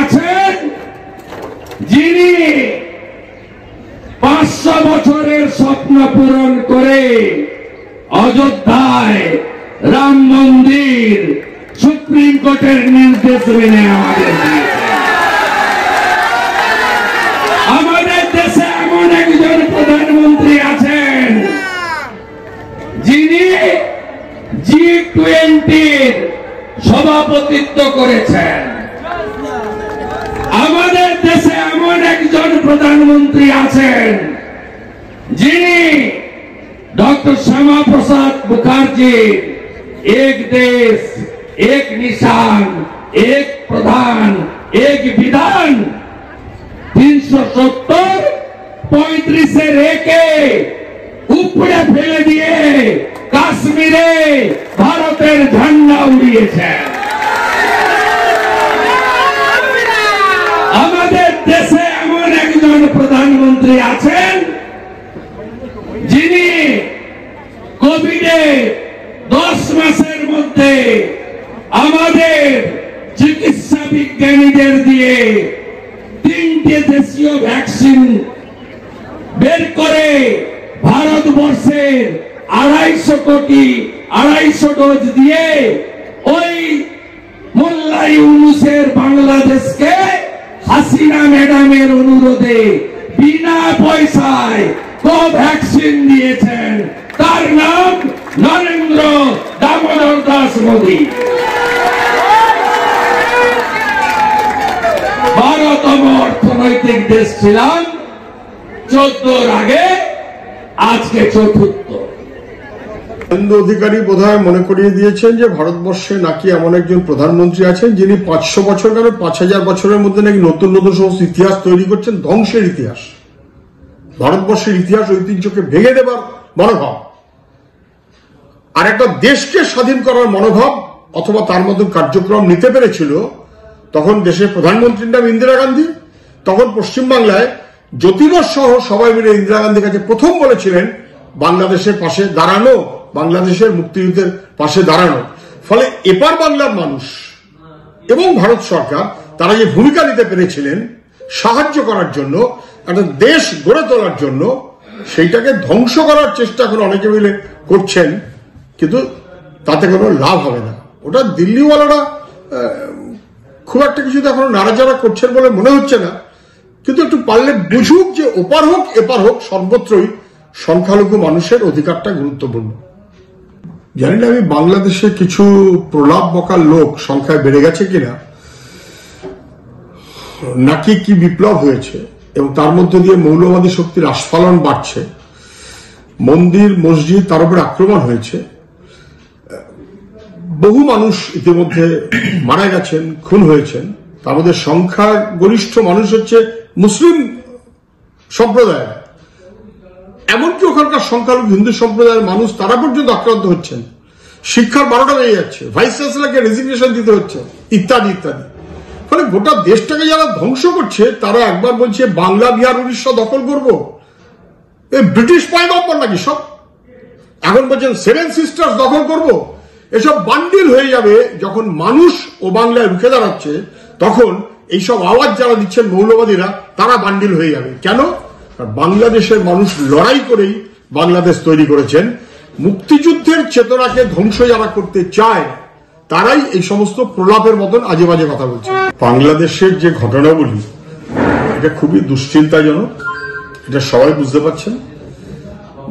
আছেন যিনি 500 বছরের স্বপ্ন পূরণ করে অযোধ্যায় রাম মন্দির সুপ্রিম কোর্টের নির্দেশ মেনে আমাদের দেশে এমন একজন প্রধানমন্ত্রী আছেন যিনি G20-র সভাপতিত্ব করেছেন। আমাদের দেশে এমন একজন প্রধানমন্ত্রী আছেন যিনি ডক্টর শ্যামা প্রসাদ মুখার্জি এক দেশ এক নিশান এক প্রধান এক বিধান 370-35 রেখে উপড়ে ফেলে দিয়ে কাশ্মীরে ভারতের ঝান্ডা উড়িয়েছেন। আমাদের দেশে এমন একজন প্রধানমন্ত্রী আছেন যিনি কোভিডে 10 মাসের মধ্যে আমাদের চিকিৎসা বিজ্ঞানীদের দিয়ে 3টে দেশীয় ভ্যাকসিন বের করে ভারতবর্ষের 250 ডোজ দিয়ে ওই মোল্লা ইউনূসের বাংলাদেশকে হাসিনা ম্যাডামের অনুরোধে বিনা পয়সায় কোভ্যাক্সিন দিয়েছেন। তার নাম নরেন্দ্র দামোদর দাস মোদী। 12তম অর্থনৈতিক দেশ ছিলাম 14-র আগে, আজকে 4র্থ। শুভেন্দু অধিকারী বোধহয় মনে করিয়ে দিয়েছেন যে ভারতবর্ষে নাকি এমন একজন প্রধানমন্ত্রী আছেন যিনি 500 বছর কেন 5000 বছরের মধ্যে নাকি নতুন নতুন সমস্ত ইতিহাস তৈরি করছেন, ধ্বংসের ইতিহাস, ভারতবর্ষের ইতিহাস ঐতিহ্যকে ভেঙে দেবার মনোভাব, আর একটা দেশকে স্বাধীন করার মনোভাব অথবা তার মতো কার্যক্রম নিতে পেরেছিল। তখন দেশের প্রধানমন্ত্রীর নাম ইন্দিরা গান্ধী। তখন পশ্চিমবাংলায় জ্যোতিবস সহ সবাই মিলে ইন্দিরা গান্ধীর কাছে প্রথম বলেছিলেন বাংলাদেশের পাশে দাঁড়ানো, বাংলাদেশের মুক্তিযুদ্ধের পাশে দাঁড়ানো। ফলে এপার বাংলার মানুষ এবং ভারত সরকার তারা যে ভূমিকা নিতে পেরেছিলেন সাহায্য করার জন্য, একটা দেশ গড়ে তোলার জন্য, সেইটাকে ধ্বংস করার চেষ্টা এখন অনেকে মিলে করছেন, কিন্তু তাতে কোনো লাভ হবে না। ওটা দিল্লিওয়ালারা খুব একটা কিছু এখনো নাড়াচাড়া করছেন বলে মনে হচ্ছে না, কিন্তু একটু পারলে বুঝুক যে ওপার হোক এপার হোক সর্বত্রই সংখ্যালঘু মানুষের অধিকারটা গুরুত্বপূর্ণ। জানি না আমি বাংলাদেশে কিছু প্রলাপ বকার লোক সংখ্যায় বেড়ে গেছে কিনা, নাকি কি বিপ্লব হয়েছে এবং তার মধ্যে দিয়ে মৌলবাদী শক্তির আস্ফালন বাড়ছে, মন্দির মসজিদ তার উপরে আক্রমণ হয়েছে, বহু মানুষ ইতিমধ্যে মারা গেছেন, খুন হয়েছেন, তার মধ্যে সংখ্যাগরিষ্ঠ মানুষ হচ্ছে মুসলিম সম্প্রদায়, এমনকি ওখানকার সংখ্যালঘু হিন্দু সম্প্রদায়ের মানুষ তারা পর্যন্ত আক্রান্ত হচ্ছেন, শিক্ষার 12টা বেজে যাচ্ছে, ভাইস চ্যান্সেলরকে রেজিগনেশন দিতে হচ্ছে, ইত্যাদি ইত্যাদি। ফলে গোটা দেশটাকে যারা ধ্বংস করছে তারা একবার বলছে বাংলা বিহার উড়িষ্যা দখল করবো, এই ব্রিটিশ পায়গম্বর নাকি সব, এখন বলছেন 7 সিস্টার্স দখল করবো। এসব বান্ডিল হয়ে যাবে যখন মানুষ ও বাংলায় রুখে দাঁড়াচ্ছে, তখন এইসব আওয়াজ যারা দিচ্ছেন মৌলবাদীরা তারা বান্ডিল হয়ে যাবে। কেন? বাংলাদেশের মানুষ লড়াই করেই বাংলাদেশ তৈরি করেছেন। মুক্তিযুদ্ধের চেতনাকে ধ্বংস যারা করতে চায় তারাই এই সমস্ত প্রলাপের মতন আজে বাজে কথা বলছে। বাংলাদেশের যে ঘটনাবলী এটা খুবই দুশ্চিন্তাজনক, এটা সবাই বুঝতে পারছেন।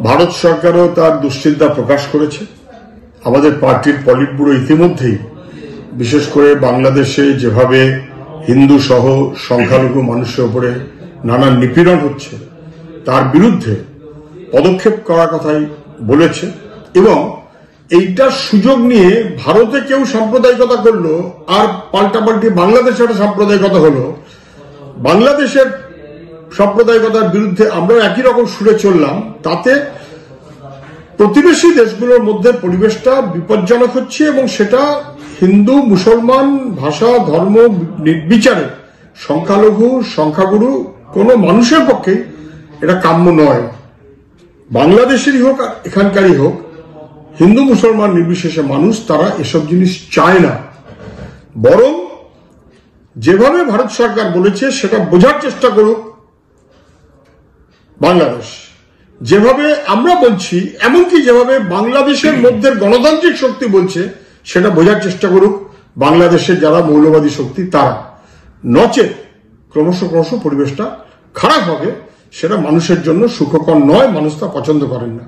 ভারত সরকারও তার দুশ্চিন্তা প্রকাশ করেছে। আমাদের পার্টির পলিট ব্যুরো ইতিমধ্যেই বিশেষ করে বাংলাদেশে যেভাবে হিন্দু সহ সংখ্যালঘু মানুষের উপরে নানা নিপীড়ন হচ্ছে তার বিরুদ্ধে পদক্ষেপ করার কথাই বলেছে, এবং এইটার সুযোগ নিয়ে ভারতে কেউ সাম্প্রদায়িকতা করলো আর পাল্টাপাল্টি বাংলাদেশে একটা সাম্প্রদায়িকতা হলো, বাংলাদেশের সাম্প্রদায়িকতার বিরুদ্ধে আমরা একই রকম সুরে চললাম, তাতে প্রতিবেশী দেশগুলোর মধ্যে পরিবেশটা বিপজ্জনক হচ্ছে এবং সেটা হিন্দু মুসলমান ভাষা ধর্ম নির্বিচারে সংখ্যালঘু সংখ্যাগুরু কোনো মানুষের পক্ষে এটা কাম্য নয়। বাংলাদেশেরই হোক আর এখানকারই হোক, হিন্দু মুসলমান নির্বিশেষে মানুষ তারা এসব জিনিস চায় না, বরং যেভাবে ভারত সরকার বলেছে সেটা বোঝার চেষ্টা করুক বাংলাদেশ, যেভাবে আমরা বলছি, এমনকি যেভাবে বাংলাদেশের মধ্যে গণতান্ত্রিক শক্তি বলছে সেটা বোঝার চেষ্টা করুক বাংলাদেশের যারা মৌলবাদী শক্তি তারা। নচেত ক্রমশ পরিবেশটা খারাপ হবে, সেটা মানুষের জন্য সুখকর নয়, মানুষ তা পছন্দ করেন না।